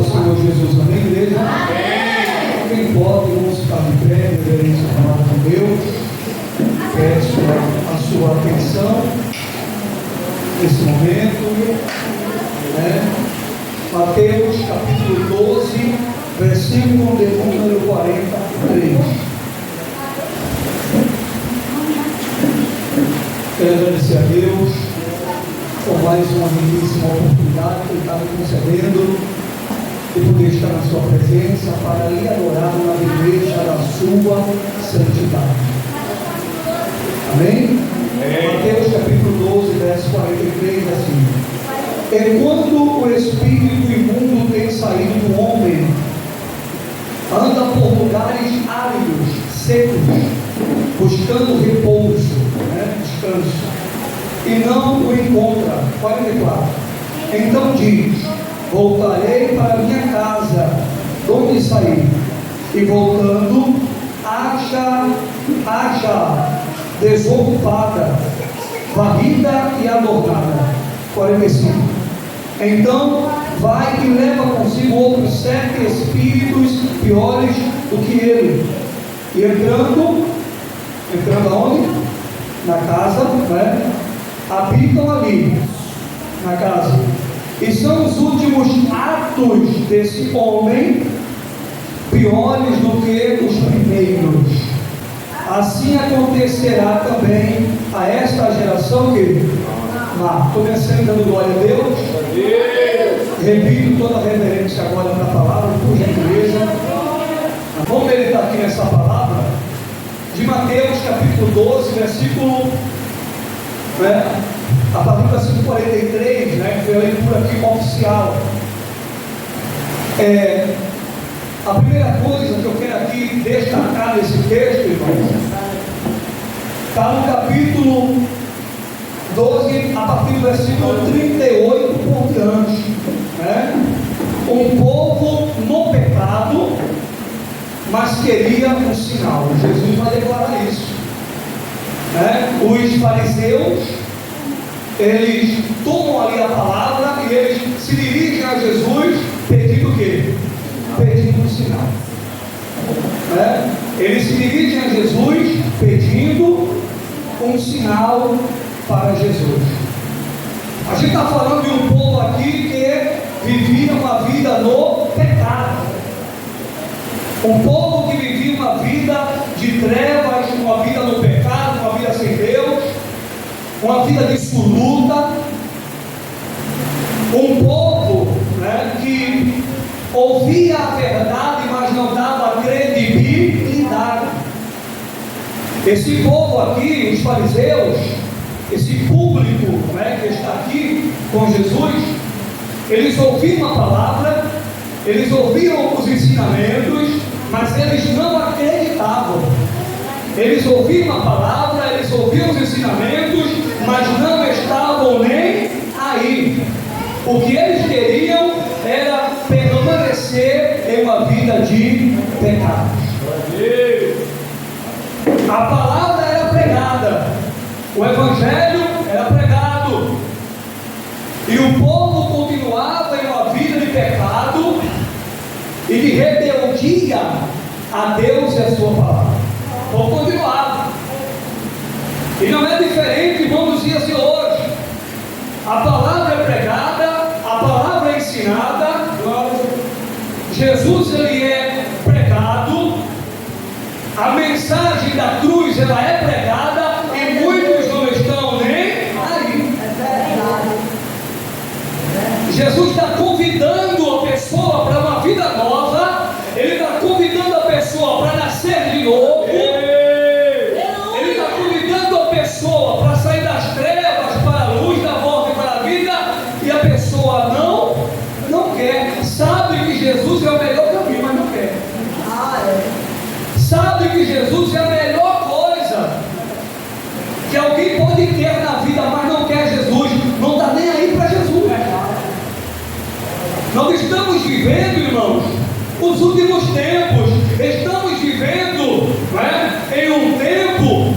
Senhor Jesus. Amém, igreja? Amém. Quem pode, vamos ficar de pé, reverência à palavra de Deus. Peço a sua atenção nesse momento. Mateus capítulo 12, versículo de número 43. Quero agradecer a Deus por mais uma belíssima oportunidade que Ele está me concedendo de poder estar na sua presença para lhe adorar na beleza da sua santidade. Amém? Mateus capítulo 12, verso 43, assim: enquanto o espírito imundo tem saído do homem, anda por lugares áridos, secos, buscando repouso, descanso, e não o encontra. 44. Então diz: voltarei para minha casa, de onde saí, e voltando, acha desocupada, varrida e adornada. 45. Então vai e leva consigo outros 7 espíritos piores do que ele, e entrando aonde? Na casa, habitam ali na casa, e são os últimos atos desse homem piores do que os primeiros. Assim acontecerá também a esta geração que comecei dando glória a Deus. Repito toda a reverência agora na palavra, por gentileza. Vamos meditar aqui nessa palavra de Mateus capítulo 12, versículo a partir do versículo 43, que foi a leitura aqui oficial. A primeira coisa que eu quero aqui destacar nesse texto, irmãos, está no capítulo 12, a partir do versículo 38 por diante. Um povo no pecado, mas queria um sinal. Jesus vai declarar isso. Os fariseus, eles tomam ali a palavra e eles se dirigem a Jesus pedindo o quê? Pedindo um sinal. Eles se dirigem a Jesus pedindo um sinal para Jesus. A gente está falando de um povo aqui que vivia uma vida no pecado, um povo que vivia uma vida de trevas, uma vida no pecado, uma vida sem Deus, uma vida dissoluta, um povo que ouvia a verdade, mas não dava credibilidade. Esse povo aqui, os fariseus, esse público que está aqui com Jesus, eles ouviam a palavra, eles ouviam os ensinamentos, mas eles não acreditavam. Eles ouviam a palavra, eles ouviam os ensinamentos, mas não estavam nem aí. O que eles queriam era permanecer em uma vida de pecados. A palavra era pregada, o evangelho era pregado, e o povo continuava em uma vida de pecado e de rebeldia a Deus e a sua palavra. O povo continuava. E não é diferente, vamos dizer assim, hoje. A palavra é pregada, a palavra é ensinada, Jesus ele é pregado, a mensagem da cruz ela é pregada, e muitos não estão nem aí. Jesus está convidando a pessoa para uma vida nova, Ele está convidando a pessoa para nascer de novo, Ele está convidando a pessoa para sair das trevas para a luz, da volta e para a vida, e a pessoa não quer, sabe que Jesus é o melhor caminho, mas não quer. Sabe que Jesus é a melhor coisa que alguém pode ter na vida, mas não quer Jesus, não está nem aí para Jesus. Nós estamos vivendo, irmãos, os últimos tempos, estamos vivendo em um tempo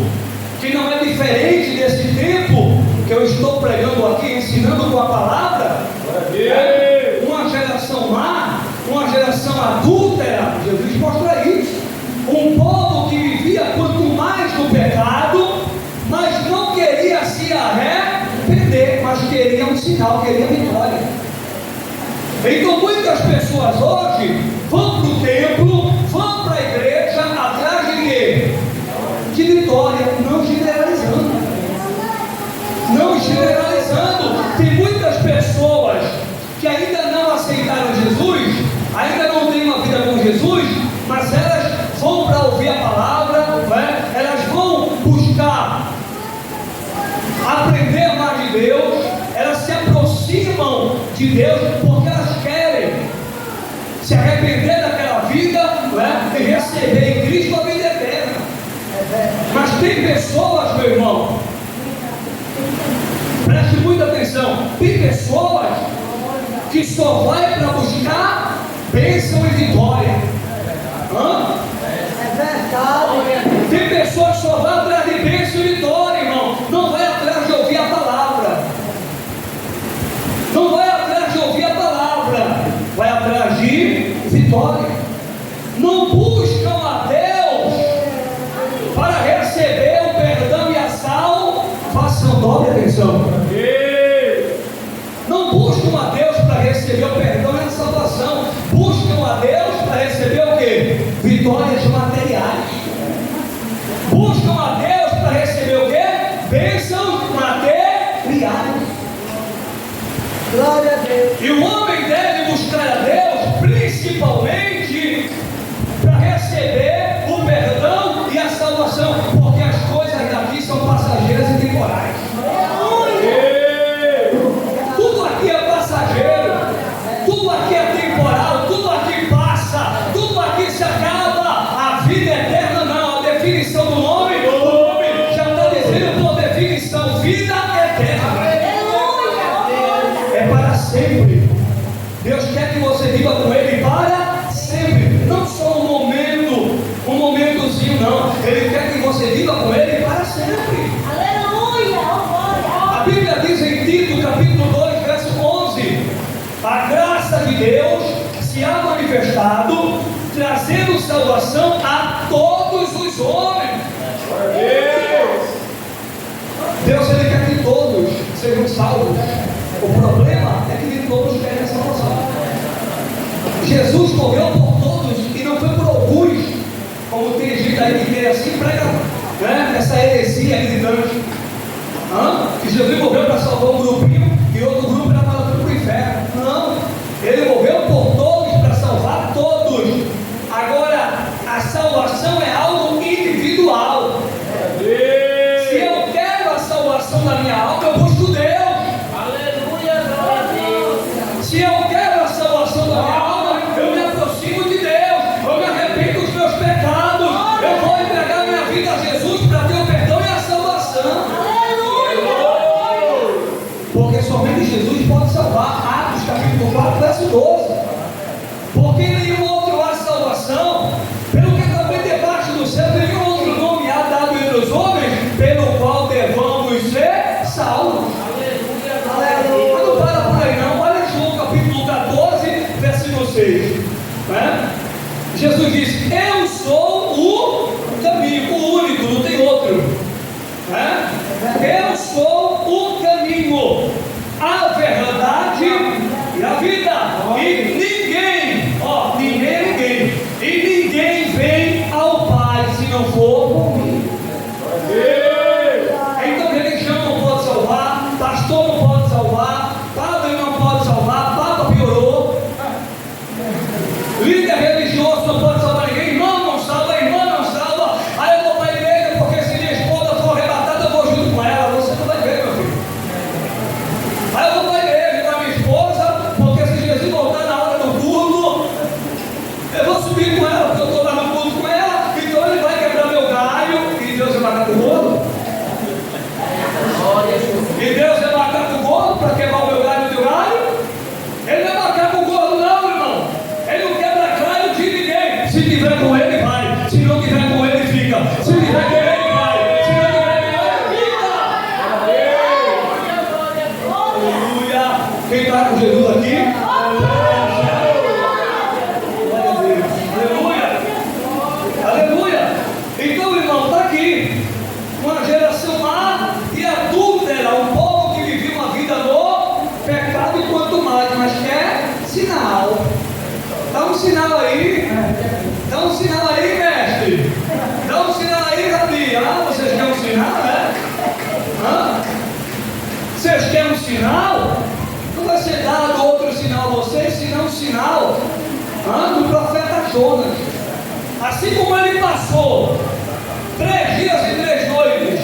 que não é diferente desse tempo que eu estou pregando aqui, ensinando com a palavra. Uma geração má, geração adúltera, Jesus mostra isso. Um povo que vivia quanto mais no pecado, mas não queria se arrepender, mas queria um sinal, queria vitória. Então muitas pessoas hoje vão para o templo, vão para a igreja, atrás de quê? De vitória, não generalizando. Não generalizando. Tem muitas pessoas que ainda não aceitaram Jesus, ainda não têm uma vida com Jesus, mas elas vão para ouvir a palavra, né? Elas vão buscar aprender mais de Deus, elas se aproximam de Deus porque elas querem se arrepender daquela vida, né? E receber em Cristo a vida eterna. Mas tem pessoas, meu irmão, preste muita atenção, tem pessoas que só vai para buscar bênção e vitória. Tem pessoas que só vão atrás de bênção e vitória, irmão. Não vai atrás de ouvir a palavra. Não vai atrás de ouvir a palavra. Vai atrás de vitória. Não buscam a Deus para receber o perdão e a salvação. Dobre atenção. Não buscam a Deus para receber o perdão e a salvação. Buscam a Deus para receber o quê? Vitórias materiais. Buscam a Deus para receber o quê? Bênçãos materiais. Glória a Deus. E o homem deve buscar a Deus principalmente para receber o perdão e a salvação, porque as coisas daqui são passageiras e temporais. Tudo aqui é passageiro, tudo aqui é temporal, tudo aqui passa, tudo aqui se acaba. A vida eterna não, a definição do nome, o nome já está dizendo por definição, vida eterna. É para sempre. Deus quer que você viva com Ele para sempre, não só um momentozinho não. Ele quer que você viva com Ele para sempre. Aleluia! A Bíblia diz em Tito, capítulo 2, verso 11: a graça de Deus se ha manifestado, trazendo salvação a todos os homens. Deus, Ele quer que todos sejam salvos. O problema é que nem todos querem a salvação. Jesus morreu por todos e não foi por alguns, como tem gente aí que assim prega, né? Essa heresia gritante. Que Jesus morreu para salvar um grupinho e outro grupo para mandar tudo para o inferno. Não, Ele morreu por todos para salvar todos. Agora, a salvação é algo individual. Se eu quero a salvação da minha alma, eu busco Deus. Aleluia! Glória a Deus! Se eu quero a salvação da minha alma, eu me aproximo de Deus, eu me arrependo dos meus pecados, eu vou entregar minha vida a Jesus para ter o perdão e a salvação. Porque somente Jesus pode salvar. Atos capítulo 4, verso 12. Porque nenhum outro há salvação, pelo que também debaixo do céu, nenhum outro nome há dado entre os homens, pelo qual devamos ser salvos. Aleluia. Mas não para por aí não. Olha João capítulo 14, versículo 6. Né? Jesus disse: eu sou o caminho, o único, não tem outro. Né? Eu sou o caminho, a verdade e a vida. E ninguém vem ao Pai se não for por mim. Então religião não pode salvar, pastor não pode salvar, padre não pode salvar, papa piorou, líder religioso não pode salvar ninguém, irmão não salva, irmã não salva. Aí eu vou para a igreja porque se minha esposa for arrebatada eu vou junto com ela. Você não vai ver, meu filho. Aí eu vou para a igreja com a minha esposa porque se Jesus voltar na hora do culto, eu vou subir com ela porque eu estou lá no culto com ela, então ele vai quebrar meu galho e Deus vai matar com o gordo. E Deus vai matar com o gordo para quebrar o meu galho e o teu galho. Ele não vai matar com o gordo não, irmão. Ele não quebra galho de ninguém. Se tiver com ele, vai. Se não tiver com ele, fica. Se tiver com ele, vai. Se não tiver com ele, fica. Aleluia. Quem está com Jesus aqui? Dá um sinal aí. Dá um sinal aí, mestre. Dá um sinal aí, Rabi. Ah, vocês querem um sinal, né? Hã? Vocês querem um sinal? Não vai ser dado outro sinal a vocês, senão um sinal do profeta Jonas. Assim como ele passou 3 dias e 3 noites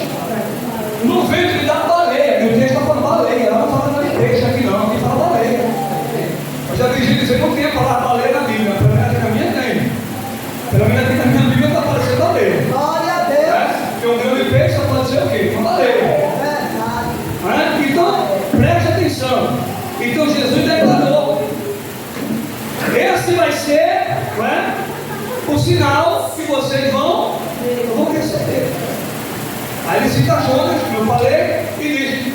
no ventre da baleia. Meu Deus está falando baleia, ela não fala de peixe aqui não, aqui fala baleia. Eu já vi gente dizer que não tem a palavra baleia na Bíblia, pelo menos aqui na minha tem. Pelo menos aqui na minha Bíblia está aparecendo baleia. Glória a Deus. Porque um grande peixe só pode ser o quê? Uma baleia. Então, preste atenção. Então Jesus declarou: esse vai ser o sinal que vocês vão receber. Aí ele cita Jonas, como eu falei, e diz,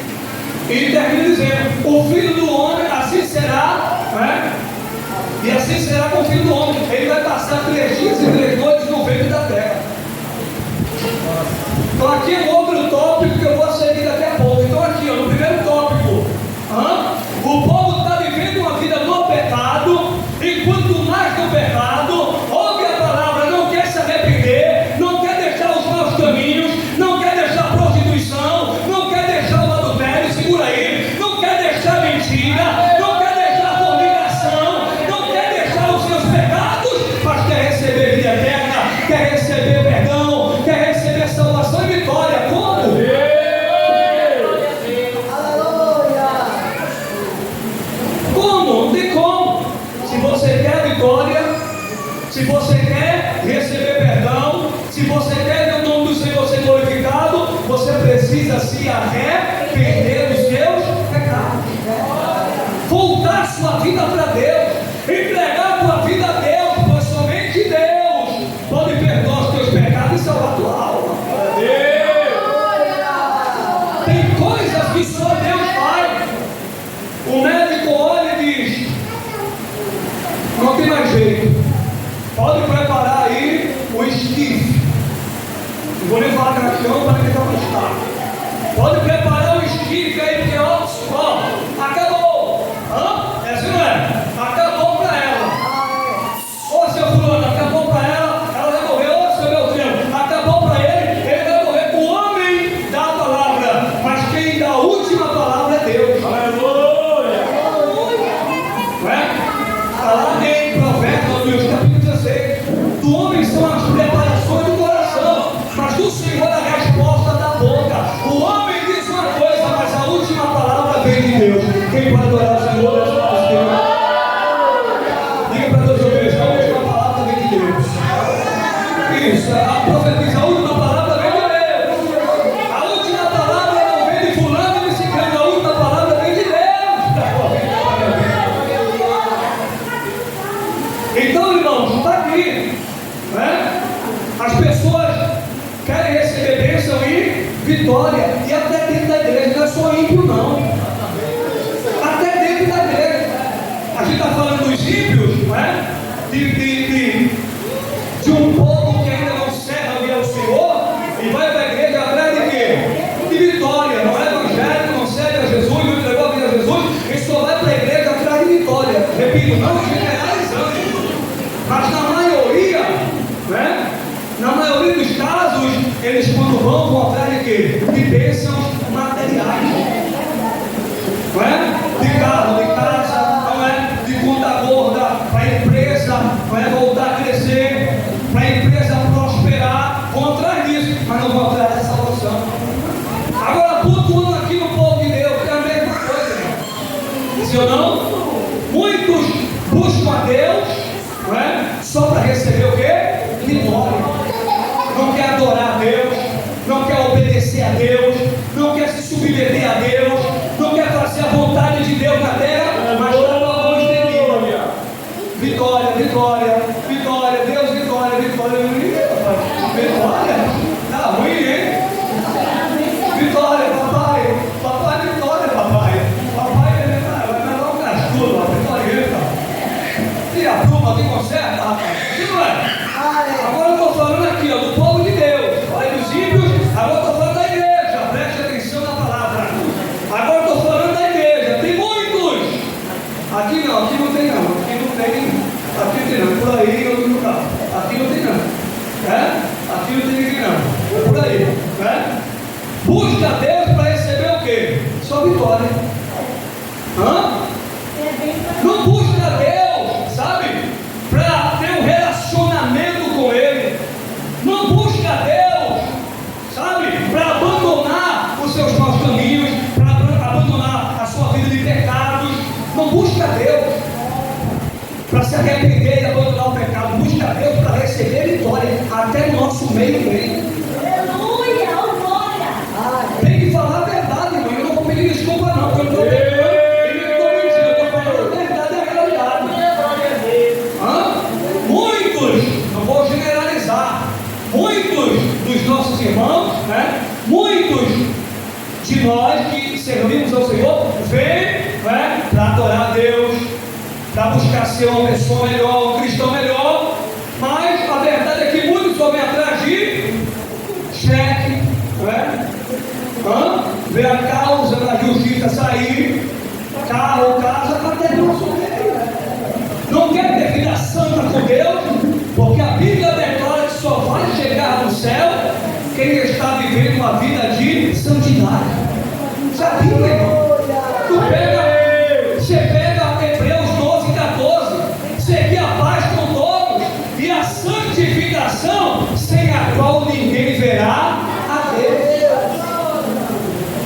e termina dizendo: o filho do homem assim será, e assim será com o filho do homem. Ele vai passar 3 dias e 3 noites no ventre da terra. Então aqui é um outro tópico que eu vou seguir daqui a pouco. Então aqui, no primeiro tópico, o povo está vivendo uma vida no pecado, e quanto mais no pecado, ouve a palavra, não quer se arrepender, não quer deixar os maus caminhos, não quer deixar a prostituição, não quer deixar o adultério, segura aí, não quer deixar a mentira, não quer deixar a fornicação, não quer deixar os seus pecados, mas quer receber vida eterna, quer receber perdão, quer receber salvação e vitória. Como? Como? Não tem como. Se você quer vitória, se você quer receber perdão, se você quer ver o nome do Senhor ser glorificado, você precisa se arrepender dos seus pecados, voltar sua vida para Deus, entregar a tua vida a Deus, pois somente Deus pode perdoar os teus pecados e salvar a tua alma. Tem coisas que só Deus faz. O médico olha e diz: não tem mais jeito, pode preparar aí o esquife. Não vou nem falar craqueão para ficar mais tarde. Pode preparar o esquife aí, porque ó, acabou. É assim, não é? Acabou para ela. Ô seu fulano, acabou para ela vai morrer. Ô seu Beltrano, acabou para ele vai morrer. O homem dá a palavra, mas quem dá a última palavra é Deus. Aleluia! Está lá em Provérbios, capítulo 16. Do homem são as preparações do coração, mas do Senhor a resposta da boca. O homem diz uma coisa, mas a última palavra vem de Deus. Quem pode adorar o Senhor? Diga para todos os homens: a última palavra vem de Deus. Isso, a profetiza, a última palavra vem de Deus. A última palavra não vem de fulano e de ciclano, a última palavra vem de Deus. Então, irmãos, está aqui, as pessoas querem receber bênção e vitória, e até dentro da igreja, não é só ímpio não, até dentro da igreja. A gente está falando dos ímpios, de um povo que ainda não serve ao Senhor e vai para a igreja atrás de quê? De vitória. Não é evangélico, não serve a Jesus, não entregou a vida a Jesus, e só vai para a igreja atrás de vitória. Repito, não generalizando, mas na maioria dos casos, eles quando vão atrás de quê? De bênçãos materiais, de carro, de casa, de conta gorda, para a empresa voltar a crescer, para a empresa prosperar, vão atrás disso, mas não vão atrás da salvação. Agora, pontuando aqui no povo de Deus, é a mesma coisa, irmão. Se ou não? Muitos buscam a Deus, só para receber o quê? Vitória. Não quer adorar a Deus, não quer obedecer a Deus, não quer se submeter a Deus, não quer fazer a vontade de Deus na terra, mas está com a voz de Deus. Vitória, vitória, vitória, Deus, vitória, vitória. Vitória? Tá ruim, hein? Vitória, papai. Papai, vitória, papai. Papai vai me dar um cascudo, vitória. E a turma que conserta, rapaz? Assim não é? Agora eu estou falando aqui, do povo de Deus. Olha dos ímpios, agora eu estou falando da igreja. Preste atenção na palavra. Agora eu estou falando da igreja. Tem muitos. Aqui não tem não. Aqui não tem por aí, outro lugar. Aqui não tem não. Aqui não tem ninguém não. É por aí. Busca Deus para receber o quê? Só vitória. Não busca Deus, sabe? Para ter um relacionamento com Ele. Não busca Deus, sabe? Para abandonar os seus maus caminhos, para abandonar a sua vida de pecados. Não busca Deus para se arrepender e abandonar o pecado. Busca Deus para receber vitória até no nosso meio mesmo. Aleluia, glória. Tem que falar a verdade, irmão. Eu não vou pedir desculpa não, porque eu não estou mentindo, eu estou falando a verdade, a realidade. Muitos, não vou generalizar, muitos dos nossos irmãos, muitos de nós que servimos ao Senhor, vêm para adorar a Deus, para buscar ser uma pessoa melhor, um cristão melhor, mas a verdade é que muitos só vêm atrás de cheque, ver a causa da justiça sair, carro, casa, até o nosso meio. Não quer ter vida santa com Deus, porque a Bíblia declara que só vai chegar no céu quem está vivendo uma vida de santidade. Isso é a Bíblia, irmão. Você pega Hebreus 12:14, seguir a paz com todos e a santificação, sem a qual ninguém verá a Deus.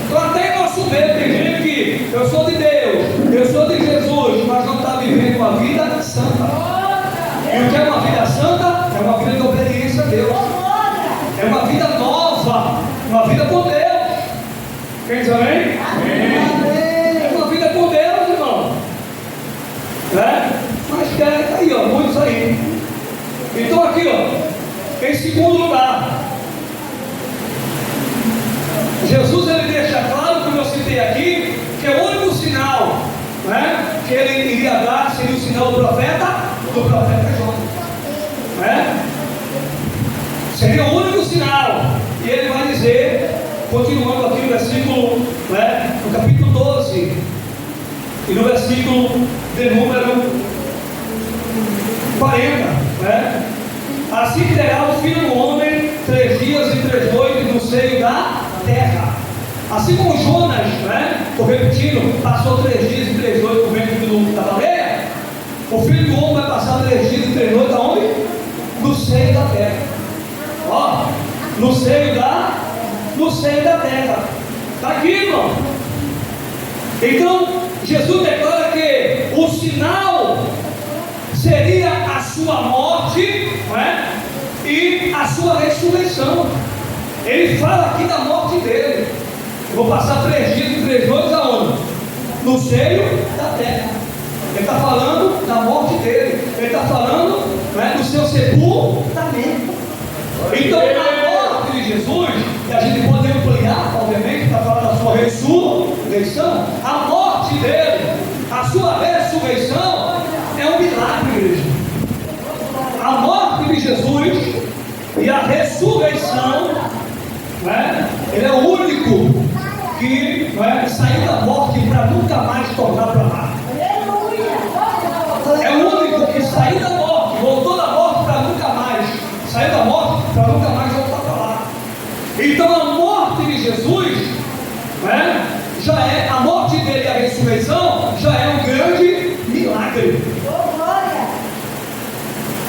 Então até em nosso meio tem gente que eu sou de Deus, eu sou de Jesus, mas não está vivendo uma vida santa. E o que é uma vida santa? É uma vida de obediência a Deus. É uma vida nova, uma vida com Deus. Quem diz amém? É uma vida com Deus, irmão. Mas está aí, muitos aí. Então aqui, em segundo lugar, Jesus ele deixa claro, como eu citei aqui, que é o único sinal que ele iria dar seria o sinal do profeta Jonas. Seria o único sinal. E ele vai dizer, continuando aqui no versículo, no capítulo 12, e no versículo de número 40, assim terá o Filho do Homem 3 dias e 3 noites no seio da terra. Assim como Jonas, estou repetindo, passou 3 dias e 3 noites no ventre da baleia, o Filho do Homem vai passar 3 dias e 3 noites aonde? No seio da terra. No seio da terra. Está aqui, irmão. Então, Jesus declara que o sinal seria a sua morte, e a sua ressurreição. Ele fala aqui da morte dele. Eu vou passar 3 dias e 3 noites aonde? No seio da terra. Ele está falando da morte dele. Ele está falando do seu sepultamento. Então, a morte de Jesus, e a gente pode ampliar, obviamente, para falar da sua ressurreição, a morte dele, a sua ressurreição, é um milagre, igreja. A morte de Jesus e a ressurreição, ele é o único que saiu da morte para nunca mais tornar para lá. É o único que saiu da morte, voltou da morte para nunca mais, saiu da morte para nunca mais voltar para lá. Então a morte de Jesus, já é, a morte dele e a ressurreição já é um grande milagre.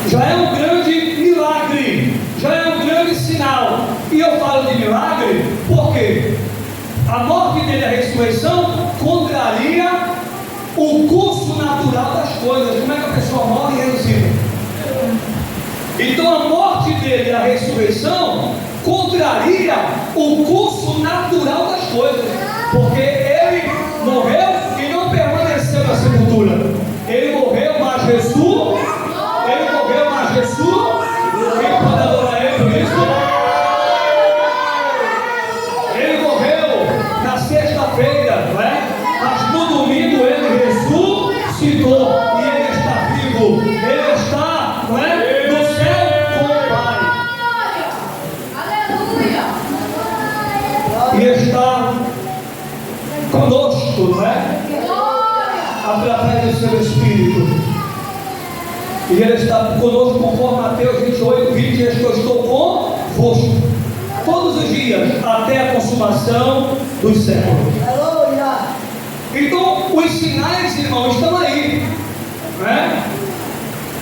Já é um grande milagre, já é um grande sinal. E eu falo de milagre porque a morte dele e a ressurreição contraria o curso natural das coisas. Como é que a pessoa morre e ressuscita? Então a morte dele e a ressurreição contraria o curso natural das coisas, porque ele morreu e não permaneceu na sepultura. Ele morreu, mas ressuscitou. Ele morreu, mas ressuscitou. Quem pode adorar ele por isso? Ele morreu na sexta-feira, mas no domingo ele ressuscitou e ele está vivo. Ele está, no céu com o Pai. E está conosco, através do seu Espírito. E Ele está conosco, conforme Mateus 28, 20, diz que eu estou convosco todos os dias, até a consumação dos séculos. Aleluia. Então, os sinais, irmãos, estão aí, né?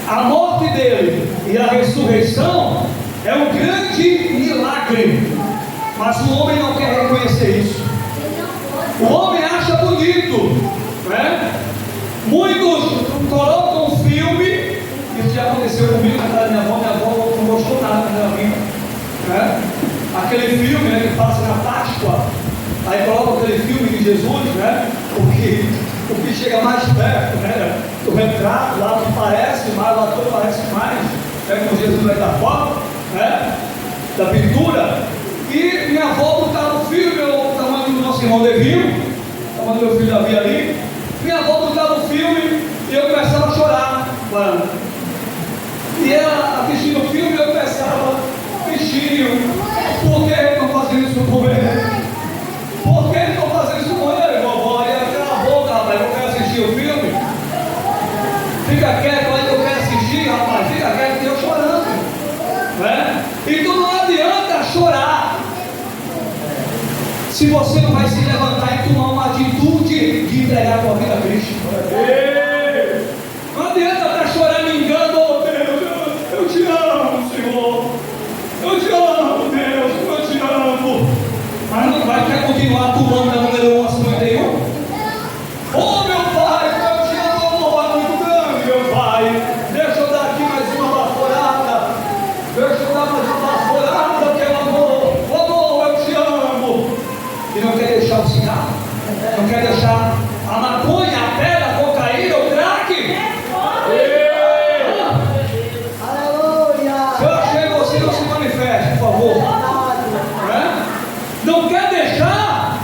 A morte dele e a ressurreição é um grande milagre, mas o homem não quer reconhecer isso. O homem acha bonito, né? Muitos colocam um filme, isso já aconteceu comigo na casa da minha avó não gostou nada da vida, né? Aquele filme, né, que passa na Páscoa, aí coloca aquele filme de Jesus, né? O que chega mais perto, né? Do retrato lá que parece mais, o ator parece mais, né? Com Jesus vai da foto, né? Da pintura. E minha avó botava o filme, o tamanho do nosso irmão Levinho, o tamanho do meu filho Davi ali. Minha avó botava o filme e eu começava a chorar. Mano. E ela assistindo o filme, eu começava, bichinho, por que estão fazendo isso com ele? Por que estão fazendo isso com ele, vovó? E ela, cala a boca, rapaz, eu quero assistir o filme. Fica quieto aí que eu quero assistir, rapaz, fica quieto que eu chorando, né? Então não adianta chorar se você não vai se levantar e tomar uma atitude de entregar a tua vida a Cristo. Não adianta estar choramingando, oh Deus, eu te amo, Senhor, eu te amo, Deus, eu te amo, mas não vai querer continuar tomando a número 1 a 51? Oh meu Pai, eu te amo, amor, é muito grande, meu Pai, deixa eu dar aqui mais uma baforada, deixa eu dar mais uma baforada, meu amor, amor, eu te amo. E não quer deixar o cigarro, não quer deixar a maconha, a pedra, a cocaína, o crack. Aleluia. Se eu achei você, não se manifeste, por favor. Não quer deixar,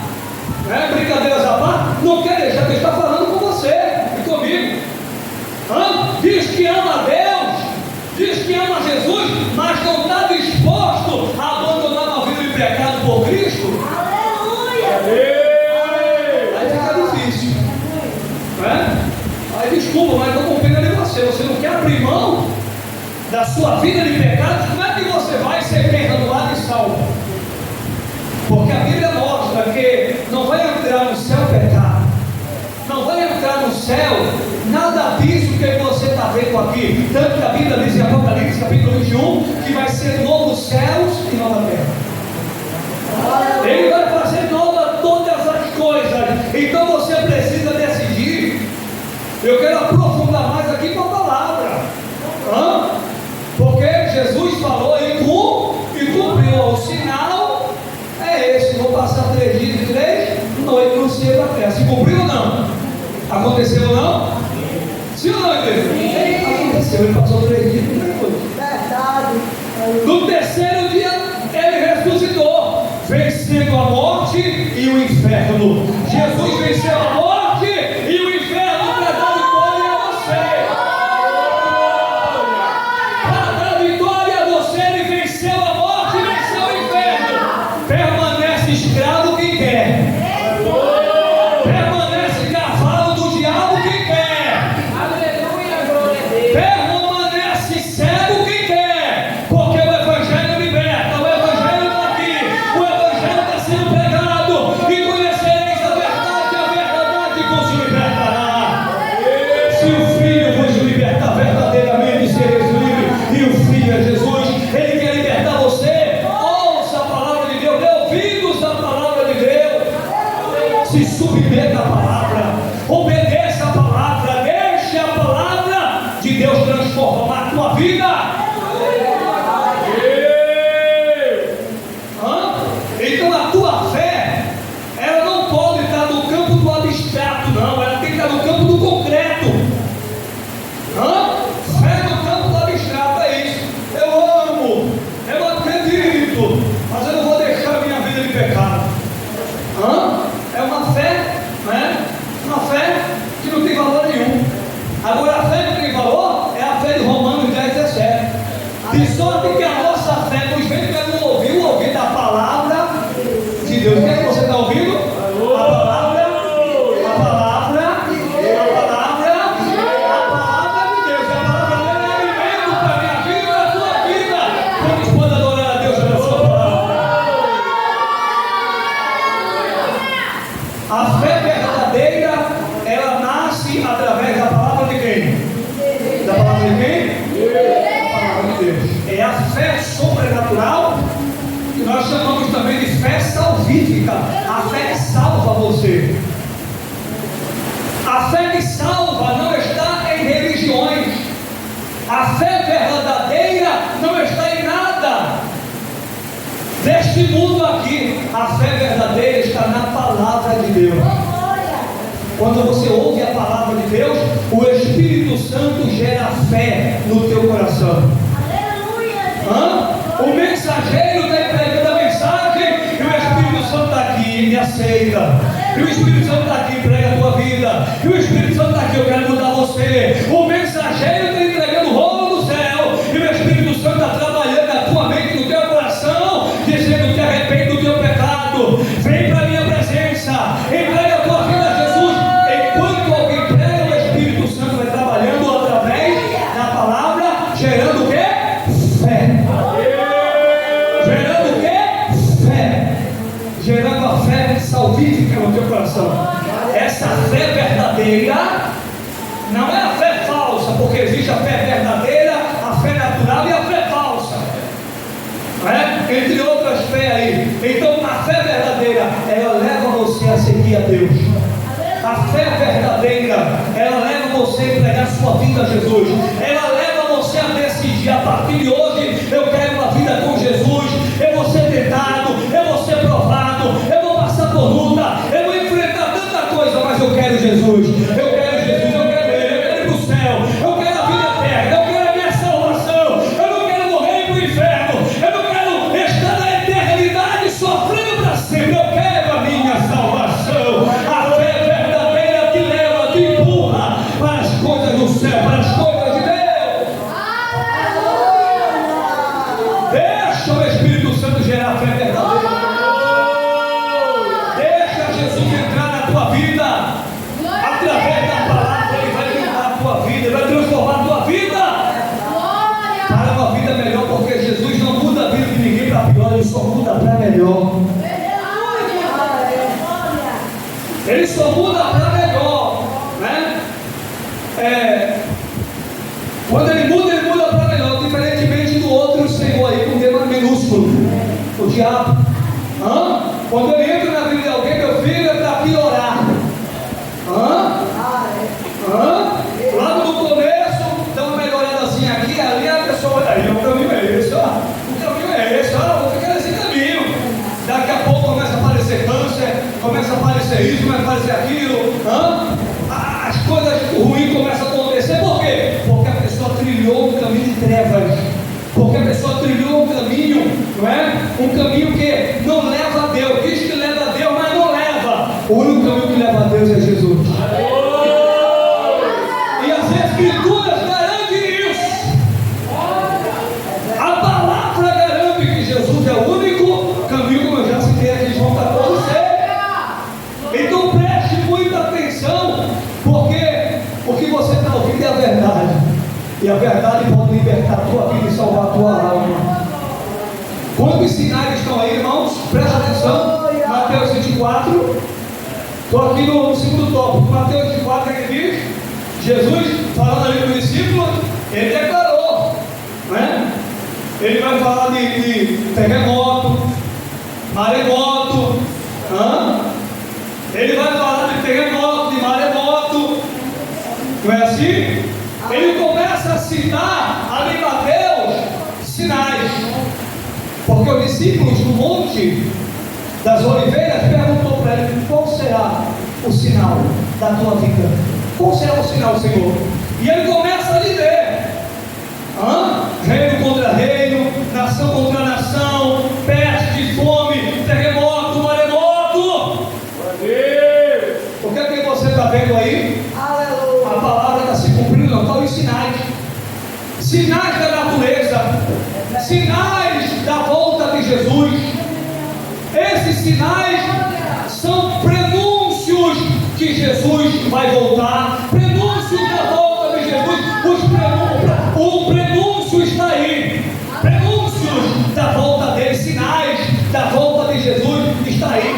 brincadeiras à parte, não quer deixar, Deus está falando com você e comigo. Diz que ama a Deus, diz que ama Jesus, mas não está disposto a abandonar uma vida de pecado por Cristo. Aí fica difícil, Aí desculpa, mas estou com pena de você. Você não quer abrir mão da sua vida de pecado? Como é que você vai ser perdoado e salvo? Porque a Bíblia mostra que não vai entrar no céu pecado, não vai entrar no céu nada disso que você está vendo aqui. Tanto que a Bíblia diz em Apocalipse capítulo 21 que vai ser novos céus e nova terra. Ele vai fazer nova todas as coisas. Então você precisa decidir. Eu quero aprofundar mais aqui com a palavra, porque Jesus falou e cumpriu o sinal. É esse, vou passar 3 dias e 3 noites no céu da terra. Se cumpriu ou não? Aconteceu ou não? Sim ou não, igreja? Aconteceu, ele passou 3 dias e 3 noites. Verdade. No terceiro dia ele ressuscitou, vencendo a morte e o inferno. Jesus venceu a morte e o inferno para dar vitória a você. Para dar vitória a você, ele venceu a morte e venceu o inferno. Permanece escravo quem quer. Permanece cavalo do diabo quem quer. Aleluia, glória a Deus. Permanece cego quem quer. Porque o Evangelho liberta. O Evangelho está aqui. O Evangelho está sendo pregado. E conhecereis a verdade vos libertará. Se o Filho vos libertar, verdadeiramente sereis livres. E o Filho é Jesus. Ele quer libertar você. Ouça a palavra de Deus. Dê ouvidos à palavra de Deus. Se submeta à palavra. Obedeça a palavra. Deixe a palavra de Deus transformar a tua vida. Então a tua fé, ela não pode estar no campo do abstrato, não. Ela tem que estar no campo do concreto. Fé no campo do abstrato é isso. Eu amo, eu acredito, mas eu não vou deixar minha vida de pecado. É uma fé, uma fé que não tem valor nenhum. Agora a fé que tem valor é a fé de Romanos 10:17. De sorte que a nossa fé nos vem pelo ouvir da palavra de Deus. O que é que você está ouvindo? A palavra de Deus. A palavra dele é quem? A palavra de Deus. É a fé sobrenatural, que nós chamamos também de fé salvífica. A fé que salva você. A fé que salva não está em religiões. A fé verdadeira não está em nada deste mundo aqui. A fé verdadeira está na palavra de Deus. Quando você ouve a palavra de Deus, o Espírito Santo gera fé no teu coração. O mensageiro está entregando a mensagem e o Espírito Santo está aqui, me aceita. E o Espírito Santo está aqui, prega a tua vida. E o Espírito Santo está aqui, eu quero mudar você. O mensageiro está entregando o rolo do céu e o Espírito Santo está trabalhando na tua mente, no teu coração, dizendo: te arrepende do teu pecado, vem para a minha presença, entrega a tua vida a Jesus. Enquanto alguém prega, o Espírito Santo vai trabalhando através da palavra, gerando o quê? Fé. Gerando o quê? Fé. Gerando a fé salvífica no teu coração. Essa fé verdadeira não é a fé falsa, porque existe a fé verdadeira, a fé natural e a fé falsa, entre outras fé aí. Então a fé verdadeira, ela leva você a seguir a Deus. A fé verdadeira, ela leva você a entregar sua vida a Jesus. Ela leva você a decidir: a partir de hoje eu quero uma vida com Jesus. Eu vou ser tentado, eu vou ser provado, eu vou passar por luta, eu vou enfrentar tanta coisa, mas eu quero Jesus. Eu quero Jesus, eu quero Ele, eu quero ir para o céu, eu quero a vida eterna, eu quero a minha salvação. Eu não quero morrer para o inferno, eu não quero estar na eternidade sofrendo para sempre. Eu quero a minha salvação. A fé verdadeira te leva, te empurra para as coisas do céu, para as coisas de Deus. Deixa o Espírito Santo gerar a fé verdadeira. Deixa Jesus entrar na tua vida. Através da palavra Ele vai mudar a tua vida, Ele vai transformar a tua vida para uma vida melhor, porque Jesus não muda a vida de ninguém para pior, Ele só muda para melhor. Ele só muda para melhor, né? Quando Ele muda para melhor, diferentemente do outro Senhor aí com D minúsculo, o diabo. Quando Ele entra na vida de alguém, meu filho, é para piorar. Lá no começo, dá uma melhoradazinha aqui, ali a pessoa olha aí, o caminho é esse, vou ficar nesse caminho. Daqui a pouco começa a aparecer câncer, começa a aparecer isso, começa a aparecer aquilo. As coisas ruins começam a acontecer. Por quê? Porque a pessoa trilhou um caminho de trevas. Porque a pessoa trilhou um caminho, não é? Um caminho que não leva a Deus. Diz que leva a Deus, mas não leva. O único caminho que leva a Deus é Jesus. E as Escrituras garantem isso. A palavra garante que Jesus é o único caminho, como eu já citei aqui em João 14:6. Então preste muita atenção, porque o que você está ouvindo é a verdade. E a verdade pode libertar a tua vida e salvar a tua alma. Quantos sinais estão aí, irmãos? Presta atenção. Mateus 24. Estou aqui no segundo tópico. Mateus 24, ele diz: Jesus, falando ali para o discípulo, ele declarou, né? Ele vai falar de terremoto, maremoto. Ele vai falar de terremoto, de maremoto. Não é assim? Ele começa a citar ali em Mateus sinais, porque os discípulos no Monte das Oliveiras perguntou para ele: qual será o sinal da tua vida? Qual será o sinal, Senhor? E ele começa a dizer: reino contra reino, nação contra nação, peste, fome, terremoto, maremoto. O que é que você está vendo aí? A palavra está se cumprindo. Qual os sinais? Sinais da natureza, sinais da volta de Jesus. Esses sinais são prenúncios que Jesus vai voltar, prenúncios da volta de Jesus. O prenúncio está aí, prenúncios da volta dele, sinais da volta de Jesus está aí.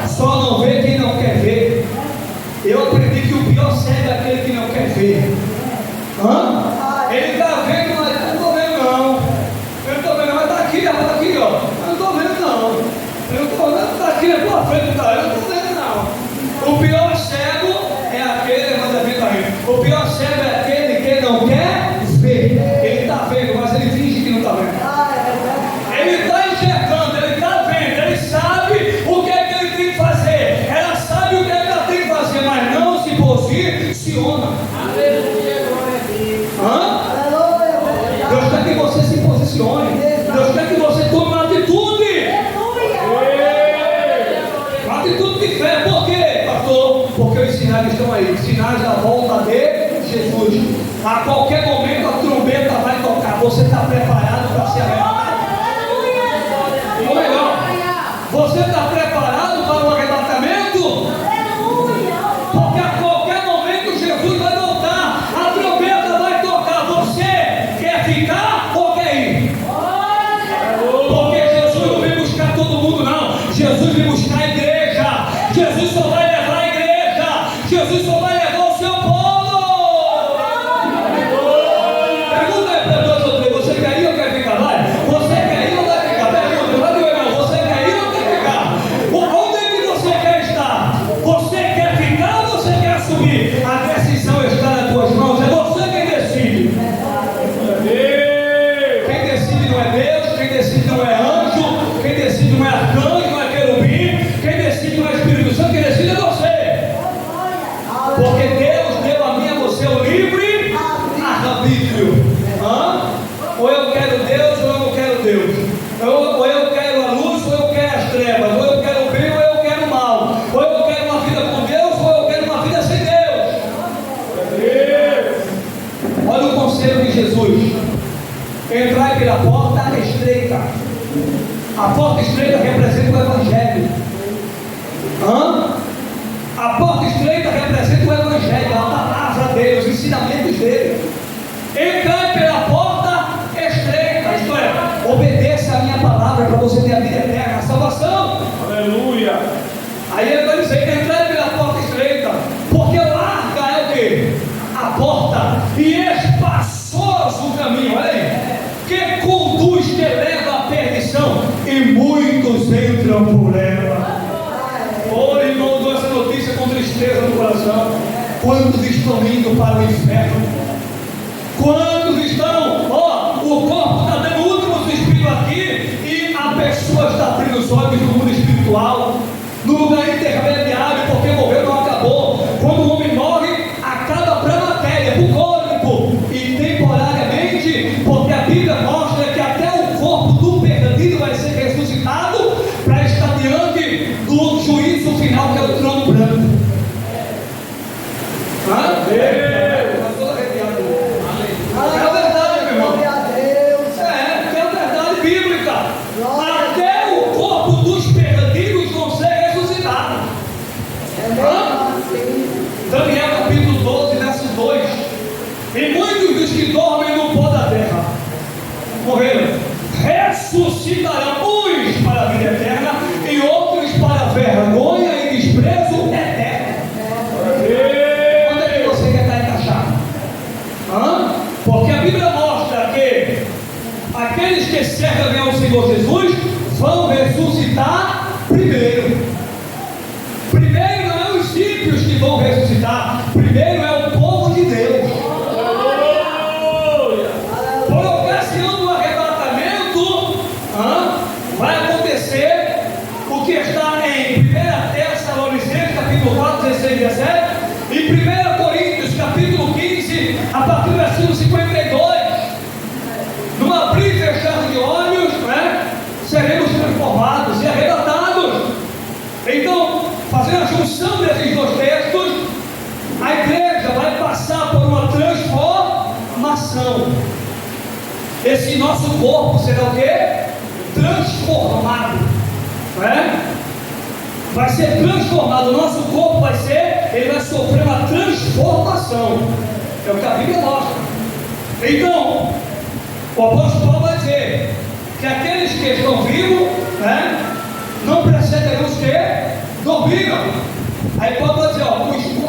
Só não vê quem não quer ver. Eu aprendi que o pior cego é aquele que não quer ver. Ele está vendo funcione. Deus quer que você tome uma atitude. Uma atitude de fé. Por quê, pastor? Porque os sinais estão aí. Sinais da volta de Jesus. A qualquer momento a trombeta vai tocar. Você está preparado para se arrebatar? Ou melhor, você está preparado para o arrebatamento? Porque a qualquer momento Jesus vai voltar. A trombeta vai tocar. Você quer ficar ou quer ir? Porque Jesus não vem buscar todo mundo, não. Jesus vem buscar a igreja. Jesus só vai levar a igreja. Jesus só vai levar o seu povo. Pergunta aí para nós outros: você quer ir ou quer ficar? Vai. Você quer ir ou vai ficar? Pergunta, vai do irmão: você quer ir ou quer ficar? Onde é que você quer estar? Você quer ficar ou você quer assumir? A decisão está nas tuas mãos. É você quem decide. Quem decide não é Deus. Quem decide não é anjo. Quem decide não é arcanjo, não é querubim. Quem decide não é Espírito Santo. Quem decide é você. Porque Deus deu a mim e a você o livre arbítrio. Ou eu quero Deus ou eu não quero Deus. Ou eu quero a luz ou eu quero as trevas. Ou eu quero o bem ou eu quero o mal. Ou eu quero uma vida com Deus ou eu quero uma vida sem Deus. Olha o conselho de Jesus: entrai pela porta estreita. A porta estreita representa o Evangelho. A porta estreita representa o Evangelho, a palavra dele, os ensinamentos dele. Entrai pela porta estreita, isto é, obedeça a minha palavra para você ter a vida eterna, a salvação. Aleluia. Aí ele vai dizer: entrai pela porta estreita, porque larga é o quê? A porta, e espaçoso o caminho, olha aí, que conduz, que leva à perdição, e muitos entram por ela. Olha, irmão, dou essa notícia com tristeza no coração. Quantos estão indo para o inferno? Quantos estão, o corpo está dando o último suspiro aqui e a pessoa está abrindo os olhos no mundo espiritual, no lugar intermediário, porque morreu, não acabou. Quando o homem morre, acaba para a matéria, para o corpo, e temporariamente, porque a Bíblia mostra que até o corpo do perdido vai ser ressuscitado para estar diante do juízo final, que é o trono branco. É a verdade, meu irmão. É a verdade bíblica. Até o corpo dos perdidos vão ser ressuscitados. Daniel capítulo 12, verso 2. E muitos dos que dormem no pó da terra morreram, ressuscitarão, uns para a vida eterna e outros para a vergonha e desprezo eterno. Onde é que você quer estar encaixado? Porque a Bíblia mostra que aqueles que servem ao Senhor Jesus vão ressuscitar primeiro. Primeiro não é os ímpios que vão ressuscitar, primeiro é o povo de Deus. Por ocasião do arrebatamento, vai acontecer o que está em 1 Tessalonicenses capítulo 4, 16 e 17, e 1 Coríntios capítulo 15, a partir do versículo 52. Num abrir e fechar de olhos, seremos transformados e arrebatados. Então, fazendo a junção desses dois textos, a igreja vai passar por uma transformação. Esse nosso corpo será o quê? Transformado. Vai ser transformado. O nosso corpo ele vai sofrer uma transformação. É o que a Bíblia mostra. Então, o apóstolo Paulo vai dizer que aqueles que estão vivos, não precedem os que dormiram. Aí Paulo vai dizer,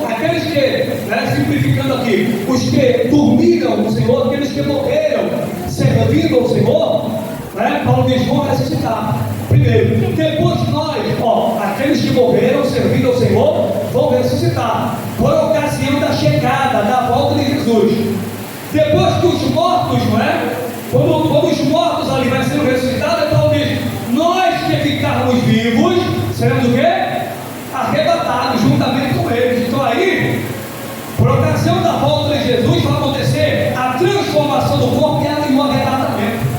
aqueles que, simplificando aqui, os que dormiram no Senhor, aqueles que morreram servindo ao Senhor, Paulo diz: vão ressuscitar primeiro. Depois nós, aqueles que morreram servindo ao Senhor, vão ressuscitar por ocasião da chegada, da volta de Jesus. Depois que os mortos, quando os mortos ali vai sendo ressuscitados, Paulo diz: nós que ficarmos vivos, seremos o quê? Arrebatados juntamente com eles. Então aí, por ocasião da volta de Jesus, vai acontecer a transformação do corpo e o arrebatamento.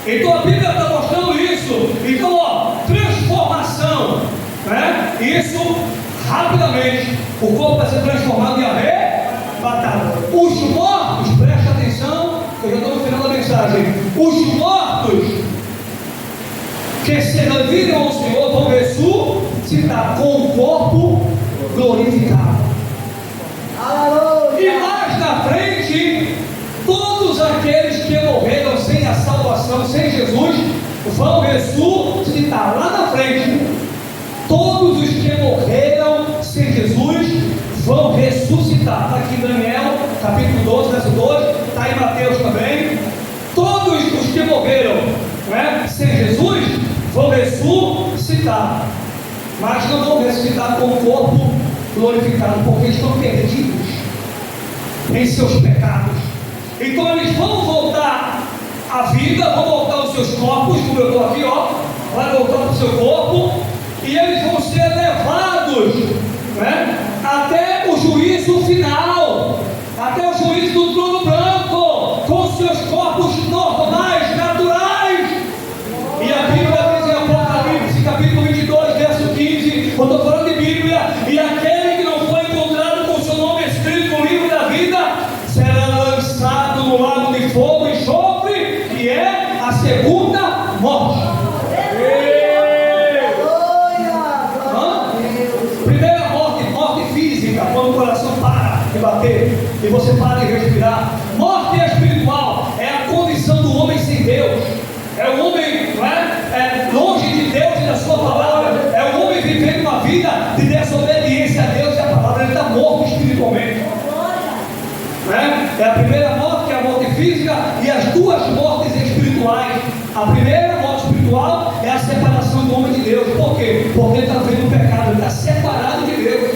Então a Bíblia está mostrando isso. Então, ó, transformação, né? Isso rapidamente. O corpo vai ser transformado em arrebatado. Os mortos, preste atenção, eu já estou no final da mensagem. Os mortos que servirem ao Senhor vão ressuscitar com o corpo glorificado. E mais na frente, todos aqueles que morreram sem a salvação, sem Jesus, vão ressuscitar. Lá na frente, todos os que morreram sem Jesus vão ressuscitar. Está aqui em Daniel, capítulo 12, verso 2, está em Mateus também. Todos os que morreram, né, sem Jesus vão ressuscitar, mas não vão ressuscitar com o corpo glorificado, porque estão perdidos em seus pecados. Então eles vão voltar à vida, vão voltar aos seus corpos, como eu estou aqui, ó, vai voltar para o seu corpo, e eles vão ser levados, né, até o juízo final, até o juízo do trono branco, com seus corpos normais, naturais. E a Bíblia diz em Apocalipse, capítulo 22, verso 15, quando estou falando de Bíblia, e aquele que não foi encontrado com o seu nome escrito no livro da vida, será lançado no lago de fogo e enxofre, que é a segunda morte. Primeira morte, morte física, quando o coração para de bater e você para de respirar. Morte espiritual é a condição do homem sem Deus. É o homem, não é longe de Deus e da sua palavra. É o homem vivendo uma vida de desobediência a Deus e a palavra. Ele está morto espiritualmente. É a primeira morte, que é a morte física, e as duas mortes espirituais. A primeira morte espiritual é a separação do homem de Deus. Por quê? Porque ele está vivendo o pecado, ele está separado de Deus.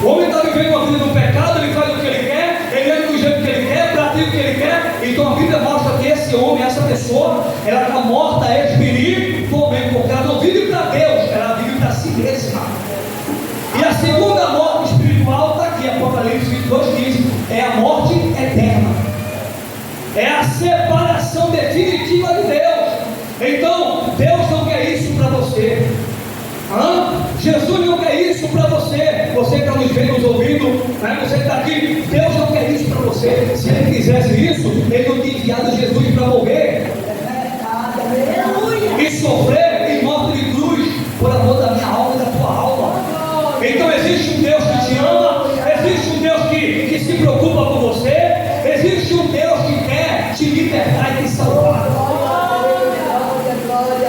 O homem está vivendo uma vida no pecado, ele faz o que ele quer, ele anda do jeito que ele quer, pratica o que ele quer. Então a Bíblia mostra que esse homem, essa pessoa, ela está morta espiritualmente, porque ela não vive para Deus, ela vive para si mesma. E a segunda morte espiritual está aqui, Apocalipse 22:15, é a morte eterna, é a separação definitiva de Deus. Então Deus não quer isso para você. Jesus não quer isso para você. Você que está nos vendo, nos ouvindo, né? Você que está aqui, Deus não quer isso para você. Se Ele quisesse isso, Ele não tinha enviado Jesus para morrer e sofrer em morte de cruz por amor da minha alma e da tua alma. Então existe um Deus que te ama, existe um Deus que se preocupa com você, existe um Deus que quer te libertar e te salvar.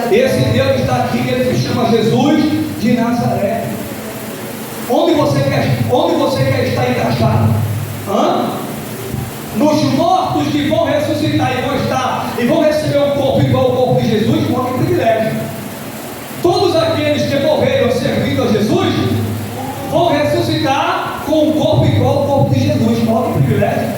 Esse Deus está aqui, ele se chama Jesus de Nazaré. Onde você quer estar encaixado? Nos mortos que vão ressuscitar e vão estar e vão receber um corpo igual ao corpo de Jesus, morre em privilégio. Todos aqueles que morreram servindo a Jesus vão ressuscitar com um corpo igual ao corpo de Jesus, morre em privilégio.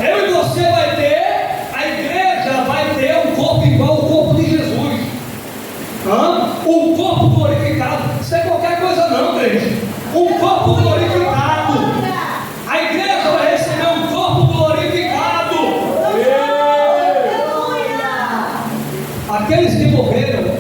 Eu e você vai ter, a igreja vai ter um corpo igual ao corpo de Jesus. Um corpo glorificado. Isso é qualquer coisa não, gente. Um corpo glorificado. A igreja vai receber um corpo glorificado. Aqueles que morreram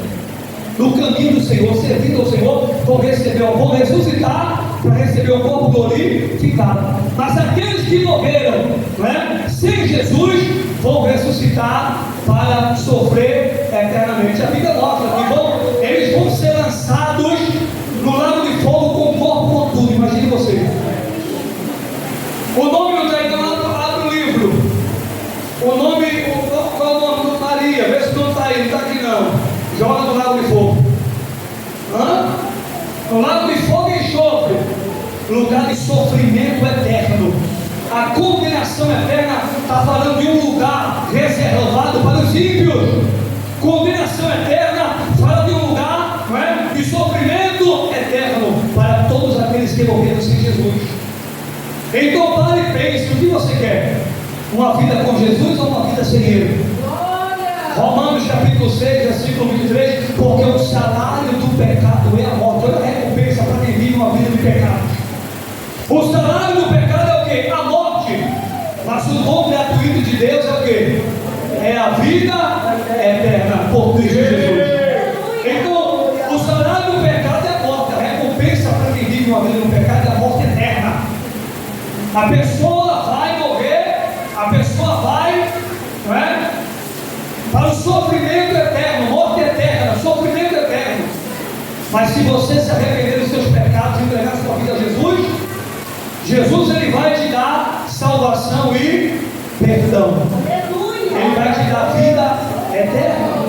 no caminho do Senhor, servindo ao Senhor, vão ressuscitar para receber o corpo glorificado. Mas aqueles que morreram, né, sem Jesus, vão ressuscitar para sofrer eternamente. A Bíblia mostra que eles vão ser lançados no lago de fogo com o corpo com tudo. Imagine você. O nome não está aí, então abre o livro. Qual é o nome do Maria? Vê se não está aí, não está aqui não. Joga no lago de fogo. No lago de fogo e enxofre, lugar de sofrimento eterno. A condenação eterna está falando de um lugar reservado para os ímpios. Condenação eterna fala de um lugar, não é, de sofrimento eterno para todos aqueles que morreram sem Jesus. Então pare e pense: o que você quer? Uma vida com Jesus ou uma vida sem Ele? Romanos capítulo 6, versículo 23, porque o salário do pecado é a morte. Olha a recompensa para quem vive uma vida de pecado. O salário do pecado é o quê? A morte. Mas o dom gratuito de Deus é o quê? é a vida eterna por Cristo Jesus. Então, o salário do pecado é a morte. A recompensa para quem vive uma vida no pecado é a morte eterna. A pessoa vai morrer, a pessoa vai, não é, para o sofrimento eterno, morte eterna, sofrimento eterno. Mas se você se arrepender dos seus pecados e entregar sua vida a Jesus, Jesus ele vai te dar salvação e perdão. Ele vai te dar vida eterna.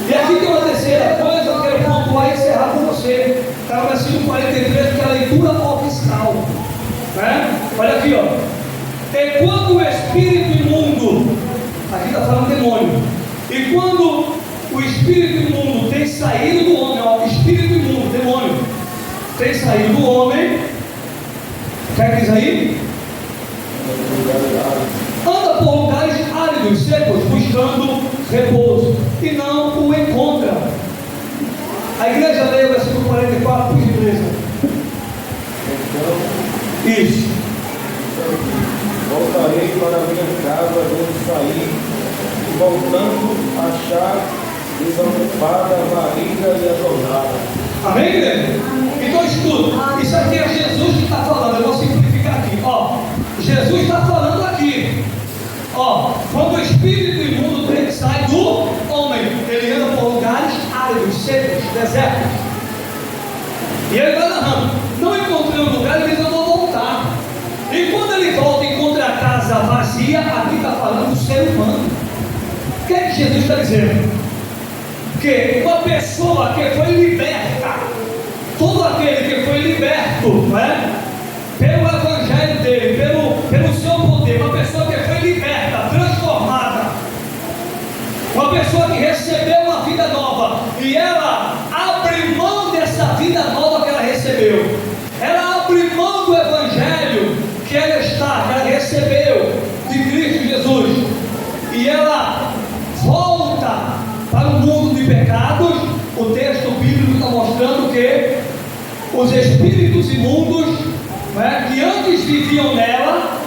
E aqui tem uma terceira coisa que eu quero pontuar e encerrar com você. Está no versículo 43, que é a leitura oficial. Né? Olha aqui, ó. E quando o espírito imundo, aqui está falando demônio, e quando o espírito imundo tem saído do homem, ó, espírito imundo, demônio, tem saído do homem, o que diz aí? Anda por lugares áridos, secos, buscando repouso, e não o encontra. A igreja lê o versículo 44, por gentileza. Isso. Voltarei para a minha casa de onde saí, e voltando achar desocupada a barriga e a jornada. Amém, igreja? Então escuta, isso aqui é Jesus que está falando. Eu vou simplificar aqui. Ó, Jesus está falando aqui. Ó, quando o espírito imundo sai do homem, ele anda por lugares áridos, secos, desertos. E ele vai narrando. Não encontrei um lugar, ele diz: eu vou voltar. E quando ele volta e encontra a casa vazia, aqui está falando do ser humano. O que é que Jesus está dizendo? Que uma pessoa que foi liberta, todo aquele que foi liberto, não é? Pelo evangelho dele, pelo seu poder, uma pessoa que foi liberta, transformada, uma pessoa que recebeu uma vida nova, e ela abre mão dessa vida nova que ela recebeu, ela abre mão do evangelho que ela recebeu de Cristo Jesus, e ela volta para o mundo de pecados. O texto bíblico está mostrando que os espíritos imundos, né, que antes viviam nela,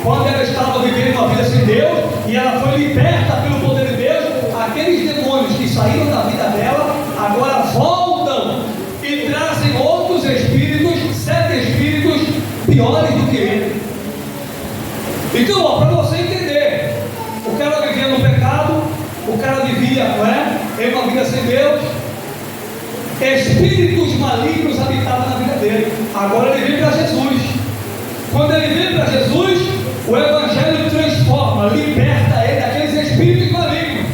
quando ela estava vivendo uma vida sem Deus, e ela foi liberta pelo poder de Deus, aqueles demônios que saíram da vida dela, agora voltam e trazem outros espíritos, 7 espíritos piores do que ele. Então, para você entender, o cara vivia no pecado, o cara vivia, não é, em uma vida sem Deus, espíritos malignos habitavam na vida dele. Agora ele vem para Jesus. Quando ele vem para Jesus, o evangelho transforma, liberta ele daqueles espíritos malignos.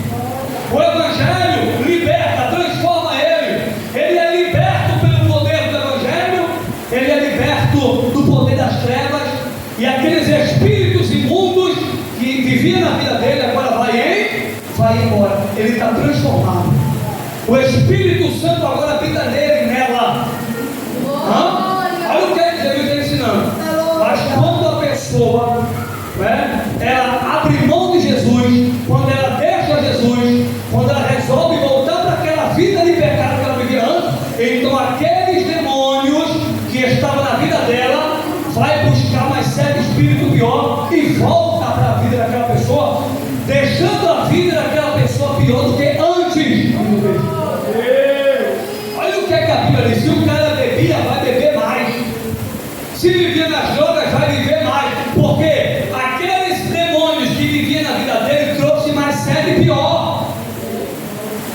O evangelho liberta, transforma ele. Ele é liberto pelo poder do evangelho, ele é liberto do poder das trevas, e aqueles espíritos imundos que viviam na vida dele, agora vai embora. Ele está transformado. O Espírito Santo agora habita nele, nela. Olha o que Jesus está ensinando. Mas quando a pessoa, né, ela abre mão de Jesus, quando ela deixa Jesus, quando ela resolve voltar para aquela vida de pecado que ela vivia antes, então aqueles demônios que estavam na vida dela vai buscar mais 7 espíritos pior e volta para a vida daquela pessoa, deixando a vida daquela pessoa pior do que antes. Olha o que é que a Bíblia diz: se o cara bebia, vai beber mais. Se vivia nas drogas, vai viver mais. Porque aqueles demônios que viviam na vida dele trouxe mais 7 pior.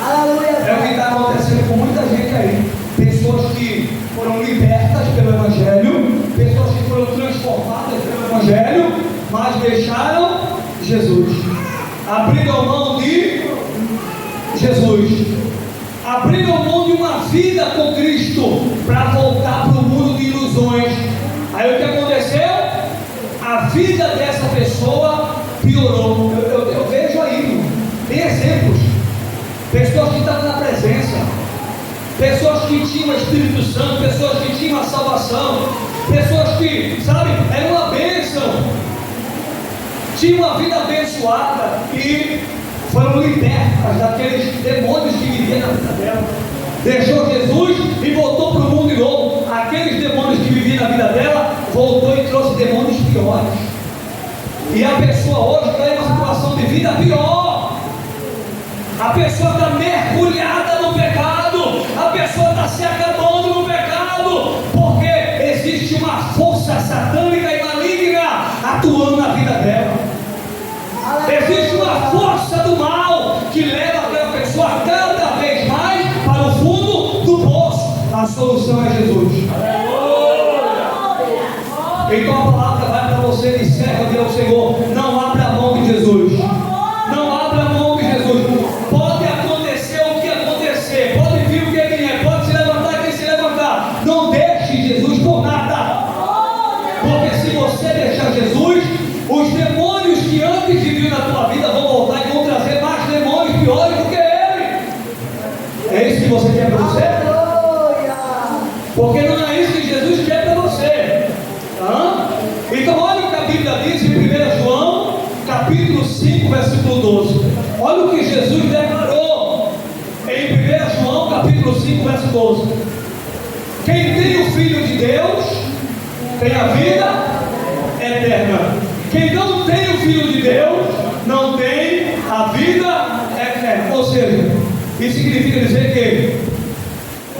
Aleluia. É o que está acontecendo com muita gente aí. Pessoas que foram libertas pelo Evangelho, pessoas que foram transformadas pelo Evangelho, mas deixaram Jesus. Abriram mão de Jesus, abriram mão de uma vida com Cristo para voltar para o mundo de ilusões. Aí o que aconteceu? A vida dessa pessoa piorou. Eu vejo aí, tem exemplos, pessoas que estavam na presença, pessoas que tinham o Espírito Santo, pessoas que tinham a salvação, pessoas que, sabe, era uma bênção, tinham uma vida abençoada e foram libertas daqueles demônios que viviam na vida dela. Deixou Jesus e voltou para o mundo de novo. Aqueles demônios que viviam na vida dela, voltou e trouxe demônios piores. E a pessoa hoje está em uma situação de vida pior. A pessoa está mergulhada no pecado, a pessoa está se acabando no pecado, porque existe uma força satânica e maligna atuando na vida dela. Existe uma força do mal que leva aquela pessoa cada vez mais para o fundo do poço. A solução é Jesus. Então a palavra vai para você de servo ao Senhor. Não abra a mão de Jesus. Não abra a mão de Jesus. Pode acontecer o que acontecer, pode vir o que vier, pode se levantar quem se levantar. Não deixe Jesus por nada. Porque se você deixar Jesus, os demônios que antes viviam na tua vida vão voltar e vão trazer mais demônios piores do que ele. É isso que você quer para você? Porque não é isso que Jesus quer para você. Então olha o que a Bíblia diz em 1 João capítulo 5 versículo 12. Olha o que Jesus declarou em 1 João capítulo 5 versículo 12. Quem tem o Filho de Deus tem a vida eterna. Quem não tem o Filho de Deus não tem a vida eterna. Ou seja, isso significa dizer que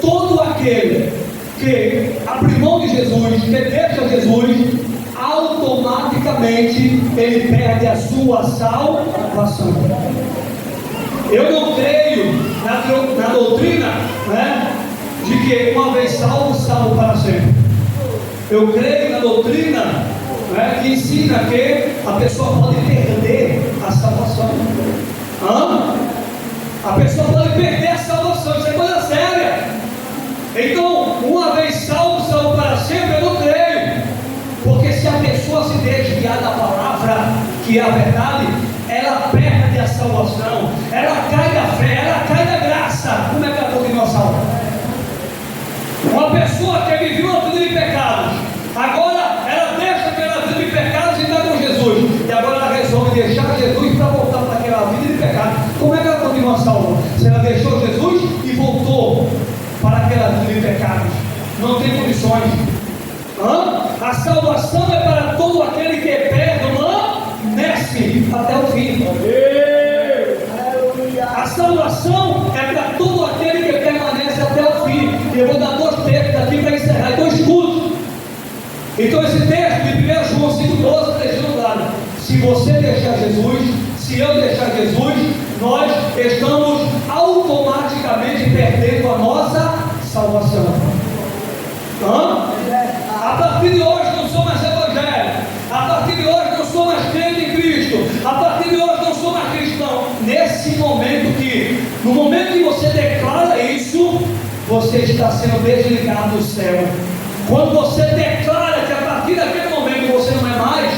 todo aquele que abre mão de Jesus, que deixa Jesus, automaticamente ele perde a sua salvação. Eu não creio na doutrina, de que uma vez salvo, salvo para sempre. Eu creio na doutrina que ensina que a pessoa pode perder a salvação. A pessoa pode perder a salvação, isso é coisa séria. Então, uma vez salvo, salvo para sempre, eu não creio. Porque se a pessoa se desviar da palavra, que é a verdade, ela perde a salvação, ela cai da fé, ela cai da graça. Como é que ela continua salva? Uma pessoa que viveu uma vida de pecados, agora ela deixa aquela vida de pecados e está com Jesus, e agora ela resolve deixar Jesus para voltar para aquela vida de pecados. Como é que ela continua salva? Se ela deixou Jesus e voltou para aquela vida de pecados, não tem condições. A salvação é para todo aquele que permanece até o fim. A salvação é para todo aquele que permanece até o fim. E eu vou dar dois textos aqui para encerrar, dois cultos. Então esse texto de 1 João 5,12 está deixando claro. Se você deixar Jesus, se eu deixar Jesus, nós estamos automaticamente perdendo a nossa salvação. A partir de hoje não sou mais evangélico. A partir de hoje não sou mais crente em Cristo. A partir de hoje não sou mais cristão. Nesse momento no momento que você declara isso, você está sendo desligado do céu. Quando você declara que a partir daquele momento você não é mais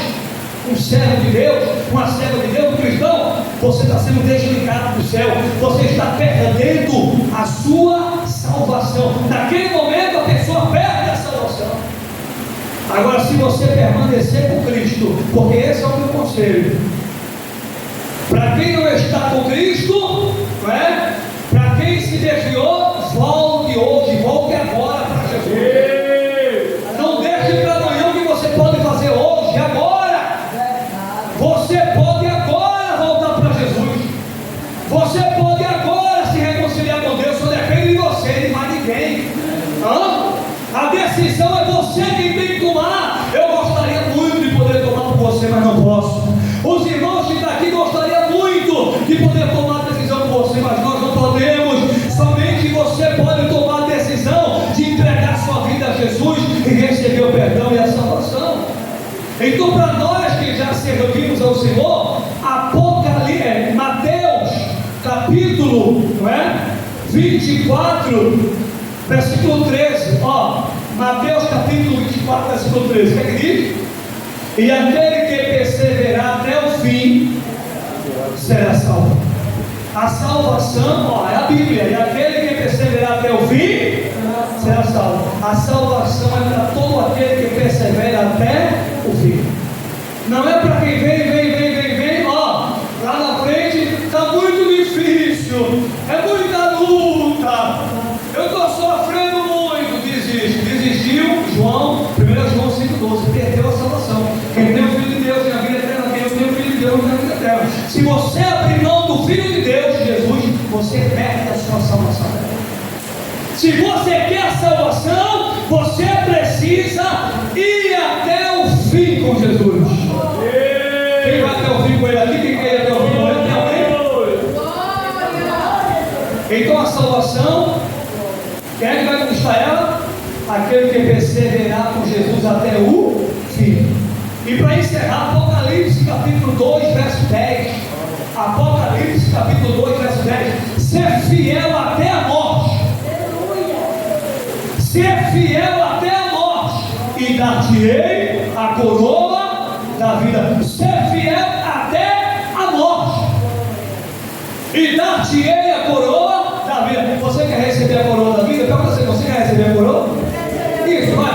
um servo de Deus, uma serva de Deus, um cristão, você está sendo desligado do céu. Você está perdendo a sua salvação. Naquele momento a pessoa perde a salvação. Agora, se você permanecer com Cristo, porque esse é o meu conselho, para quem não está com Cristo, para quem se desviou, volte hoje, volte agora para Jesus. Não deixe para amanhã o que você pode fazer hoje, agora. Você pode agora voltar para Jesus. Você pode agora se reconciliar com Deus. Só depende de você, de mais ninguém. A decisão é você quem tem que tomar. Eu gostaria muito de poder tomar por você, mas não posso. Os irmãos que estão aqui gostariam muito de poder tomar a decisão por você, mas nós não podemos. Somente você pode tomar a decisão de entregar sua vida a Jesus e receber o perdão e a salvação. Então, para nós que já servimos ao Senhor, Mateus capítulo 24, versículo 13. Mateus capítulo 24, versículo 13. O que é que diz? E aquele que perseverar até o fim será salvo. A salvação, é a Bíblia. E aquele que perseverar até o fim será salvo. A salvação é para todo aquele que persevera até o fim. Não é para quem vem. Lá na frente está muito difícil, é muita luta, eu estou sofrendo muito. Desistiu. 1 João 5,12, perdeu a salvação. Quem tem o Filho de Deus tem a vida eterna. Quem tem o Filho de Deus Se você abrir mão do Filho de Deus, Jesus, você perde a sua salvação. Se você quer a salvação, você precisa ir até o fim com Jesus. Quem vai até o fim com ele aqui? Quem quer ir até o fim com ele? Então a salvação, quem é que vai conquistar ela? Aquele que perseverar com Jesus até o fim. E para encerrar, Apocalipse capítulo 2, verso 10. Apocalipse capítulo 2, verso 10. Ser fiel até a morte. Ser fiel até a morte. E dar-te-ei a coroa da vida. Ser fiel até a morte. E dar-te-ei a coroa da vida. Você quer receber a coroa da vida? Para você quer receber a coroa? Isso, vai.